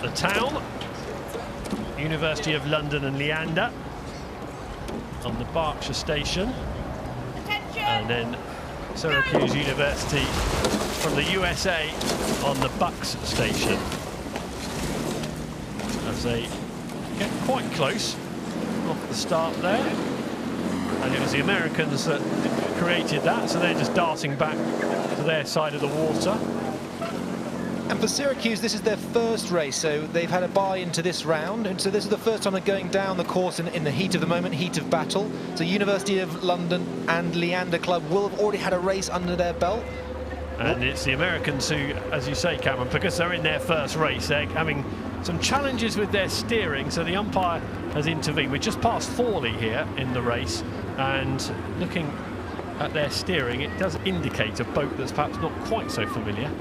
the town. University of London and Leander on the Berkshire station. And then Syracuse University from the USA on the Bucks station. As they get quite close off the start there. And it was the Americans that created that, so they're just darting back to their side of the water. And for Syracuse, this is their first race, so they've had a bye into this round, and so this is the first time they're going down the course in the heat of the moment, heat of battle. So University of London and Leander Club will have already had a race under their belt. And it's the Americans who, as you say, Cameron, because they're in their first race, they're having some challenges with their steering, so the umpire has intervened. We're just past Thorley here in the race, and looking at their steering, it does indicate a boat that's perhaps not quite so familiar.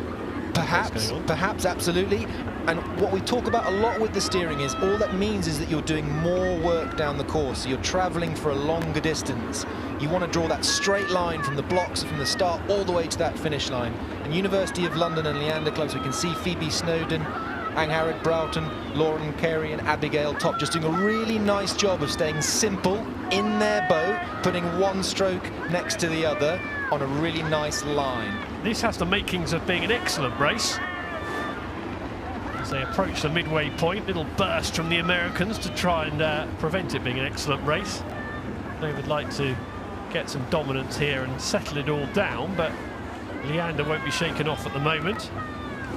Perhaps, absolutely. And what we talk about a lot with the steering is all that means is that you're doing more work down the course. You're traveling for a longer distance. You want to draw that straight line from the blocks, from the start all the way to that finish line. And University of London and Leander clubs, we can see Phoebe Snowden, Angharad Broughton, Lauren Carey and Abigail Topp just doing a really nice job of staying simple in their boat, putting one stroke next to the other on a really nice line. This has the makings of being an excellent race. As they approach the midway point, little burst from the Americans to try and prevent it being an excellent race. They would like to get some dominance here and settle it all down, but Leander won't be shaken off at the moment.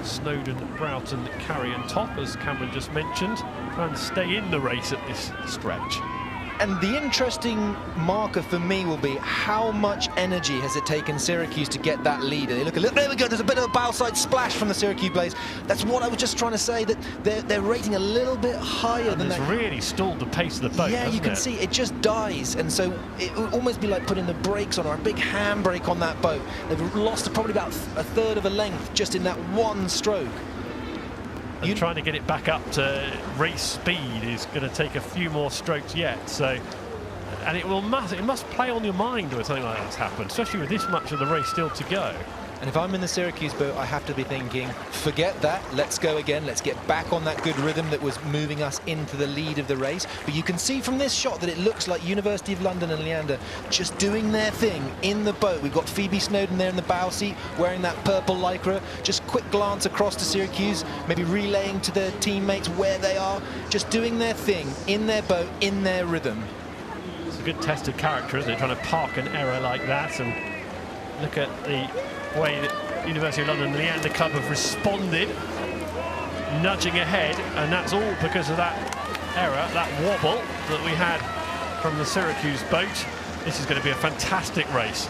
Snowden, Broughton, Carey and Topp, as Cameron just mentioned, trying to stay in the race at this stretch. And the interesting marker for me will be how much energy has it taken Syracuse to get that lead. They look a little, there we go, there's a bit of a bow side splash from the Syracuse blades. That's what I was just trying to say, that they're rating a little bit higher than that. It's really stalled the pace of the boat. Yeah, you can see it just dies, and so it would almost be like putting the brakes on, or a big handbrake on that boat. They've lost probably about a third of a length just in that one stroke. And trying to get it back up to race speed is going to take a few more strokes yet. So, and it must play on your mind when something like that's happened, especially with this much of the race still to go. And if I'm in the Syracuse boat, I have to be thinking, forget that, let's go again, let's get back on that good rhythm that was moving us into the lead of the race. But you can see from this shot that it looks like University of London and Leander just doing their thing in the boat. We've got Phoebe Snowden there in the bow seat, wearing that purple lycra. Just quick glance across to Syracuse, maybe relaying to their teammates where they are, just doing their thing in their boat, in their rhythm. It's a good test of character, isn't it? Trying to park an error like that, and look at the way that University of London and Leander Club have responded, nudging ahead, and that's all because of that error, that wobble that we had from the Syracuse boat. This is going to be a fantastic race.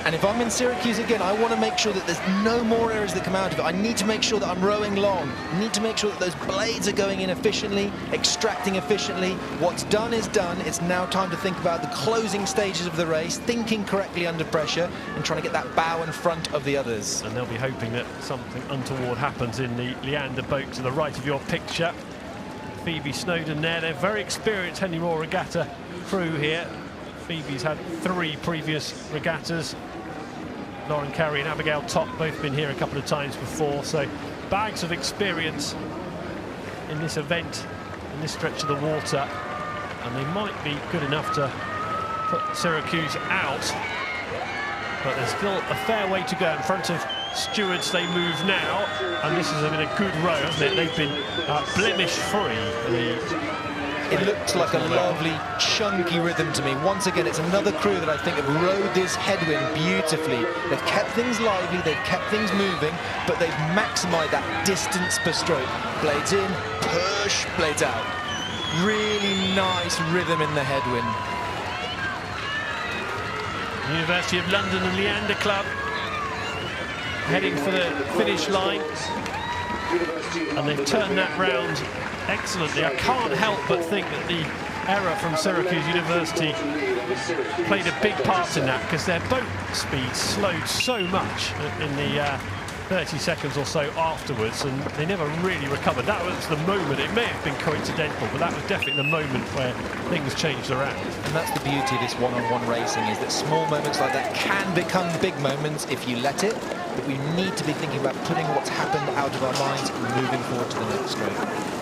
And if I'm in Syracuse again, I want to make sure that there's no more errors that come out of it. I need to make sure that I'm rowing long. I need to make sure that those blades are going in efficiently, extracting efficiently. What's done is done. It's now time to think about the closing stages of the race, thinking correctly under pressure, and trying to get that bow in front of the others. And they'll be hoping that something untoward happens in the Leander boat to the right of your picture. Phoebe Snowden there. They're very experienced Henley Royal Regatta crew here. Phoebe's had 3 previous regattas. Lauren Carey and Abigail Topp both been here a couple of times before, so bags of experience in this event, in this stretch of the water, and they might be good enough to put Syracuse out, but there's still a fair way to go. In front of stewards they move now, and this has been a good row, hasn't it? They've been blemish-free. It looks like a lovely, chunky rhythm to me. Once again, it's another crew that I think have rode this headwind beautifully. They've kept things lively, they've kept things moving, but they've maximised that distance per stroke. Blades in, push, blades out. Really nice rhythm in the headwind. University of London and Leander Club heading for the finish line, and they've turned that round excellently. I can't help but think that the error from Syracuse University played a big part in that, because their boat speed slowed so much in the 30 seconds or so afterwards, and they never really recovered. That was the moment. It may have been coincidental, but that was definitely the moment where things changed around. And that's the beauty of this one-on-one racing, is that small moments like that can become big moments if you let it, but we need to be thinking about putting what's happened out of our minds and moving forward to the next stroke.